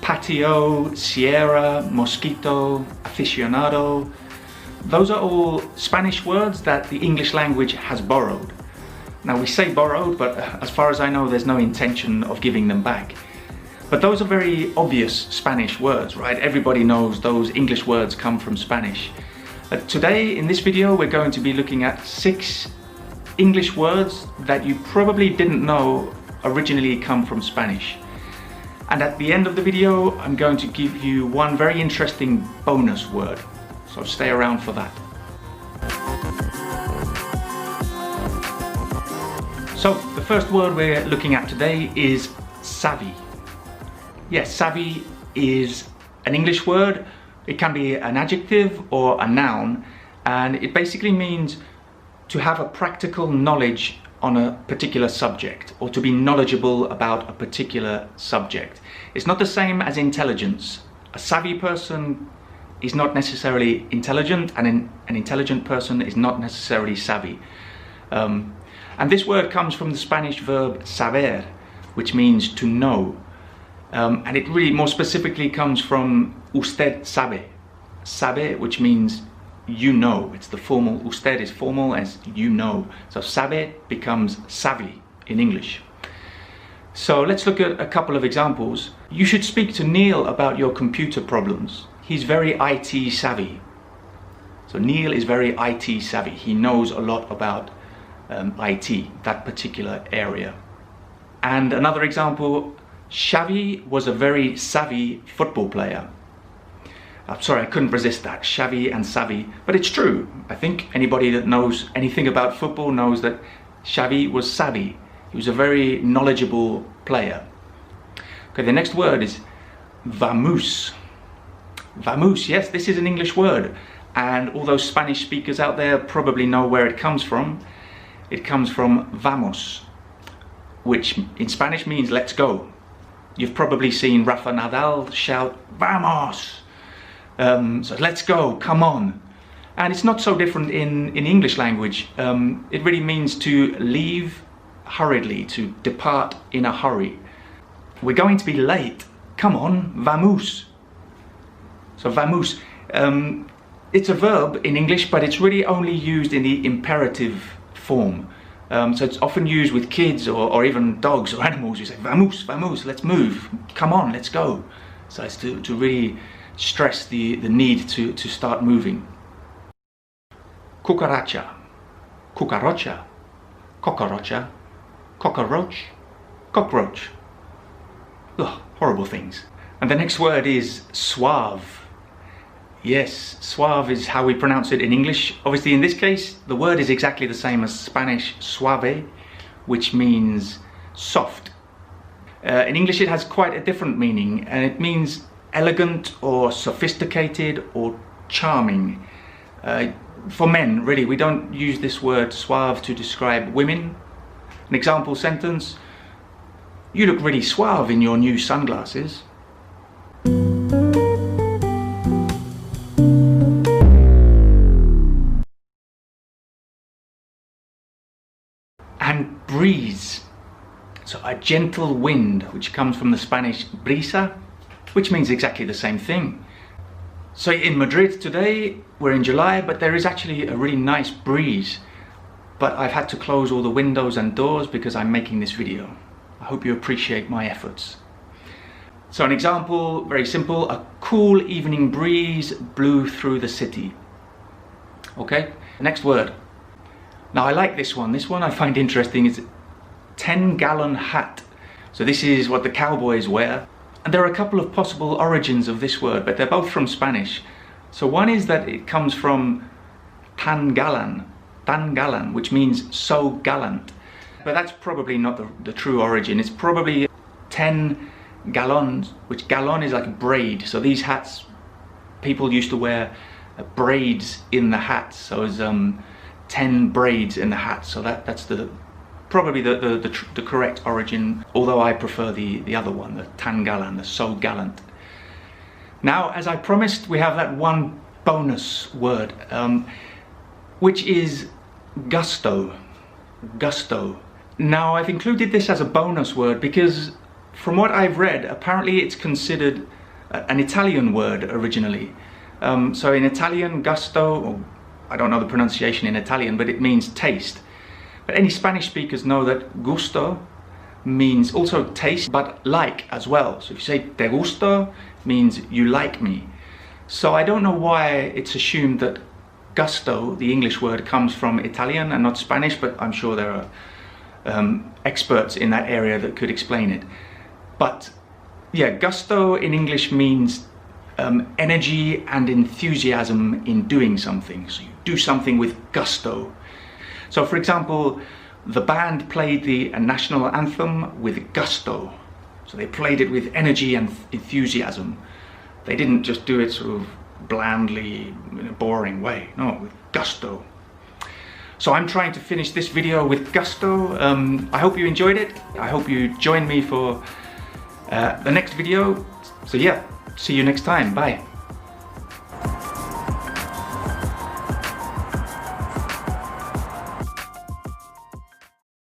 patio, sierra, mosquito, aficionado. Those are all Spanish words that the English language has borrowed. Now we say borrowed, but as far as I know, there's no intention of giving them back. But those are very obvious Spanish words, right? Everybody knows those English words come from Spanish. Today, in this video, we're going to be looking at 6 English words that you probably didn't know originally come from Spanish. And at the end of the video, I'm going to give you one very interesting bonus word. So stay around for that. So the first word we're looking at today is savvy. Yes, savvy is an English word. It can be an adjective or a noun, and it basically means to have a practical knowledge on a particular subject, or to be knowledgeable about a particular subject. It's not the same as intelligence. A savvy person is not necessarily intelligent, and an intelligent person is not necessarily savvy. And this word comes from the Spanish verb saber, which means to know. And it really more specifically comes from usted sabe. Sabe, which means you know. It's the formal, usted is formal as you know. So sabe becomes savvy in English. So let's look at a couple of examples. You should speak to Neil about your computer problems. He's very IT savvy. So Neil is very IT savvy. He knows a lot about IT, that particular area. And another example, Xavi was a very savvy football player. I'm sorry, I couldn't resist that, Xavi and savvy, but it's true. I think anybody that knows anything about football knows that Xavi was savvy. He was a very knowledgeable player. Okay, the next word is vamoose. Vamoose, yes, this is an English word, and all those Spanish speakers out there probably know where it comes from. It comes from vamos, which in Spanish means let's go. You've probably seen Rafa Nadal shout, vamos! So let's go, come on. And it's not so different in English language. It really means to leave hurriedly, to depart in a hurry. We're going to be late, come on, vamos. So vamoose, it's a verb in English, but it's really only used in the imperative form. So it's often used with kids or even dogs or animals. You say, vamoose, vamoose, let's move, come on, let's go. So it's to really stress the need to start moving. Cucaracha, cucaracha, cockroacha, cockroach, cockroach. Ugh, horrible things. And the next word is suave. Yes, suave is how we pronounce it in English. Obviously in this case, the word is exactly the same as Spanish suave, which means soft. In English it has quite a different meaning, and it means elegant or sophisticated or charming. For men, really, we don't use this word suave to describe women. An example sentence, you look really suave in your new sunglasses. And breeze, so a gentle wind, which comes from the Spanish brisa, which means exactly the same thing. So in Madrid today, we're in July, but there is actually a really nice breeze. But I've had to close all the windows and doors because I'm making this video. I hope you appreciate my efforts. So an example, very simple, a cool evening breeze blew through the city. Okay, next word. Now I like this one. This one I find interesting. It's 10-gallon hat. So this is what the cowboys wear. And there are a couple of possible origins of this word, but they're both from Spanish. So one is that it comes from tan gallan, which means so gallant. But that's probably not the true origin. It's probably 10 gallons, which gallon is like a braid. So these hats, people used to wear braids in the hat. So it's 10 braids in the hat. So that's probably the correct origin, although I prefer the other one, the tan gallan, the so gallant. Now, as I promised, we have that one bonus word, which is gusto. Gusto. Now, I've included this as a bonus word because From what I've read, apparently it's considered an Italian word originally. So in Italian, gusto, or I don't know the pronunciation in Italian, but it means taste. But any Spanish speakers know that gusto means also taste, but like as well. So if you say te gusto, means you like me. So I don't know why it's assumed that gusto, the English word, comes from Italian and not Spanish, but I'm sure there are experts in that area that could explain it. But yeah, gusto in English means energy and enthusiasm in doing something. So you do something with gusto. So for example, the band played the national anthem with gusto. So they played it with energy and enthusiasm. They didn't just do it sort of blandly in a boring way. No, with gusto. So I'm trying to finish this video with gusto. I hope you enjoyed it. I hope you join me for the next video. So yeah, see you next time. Bye.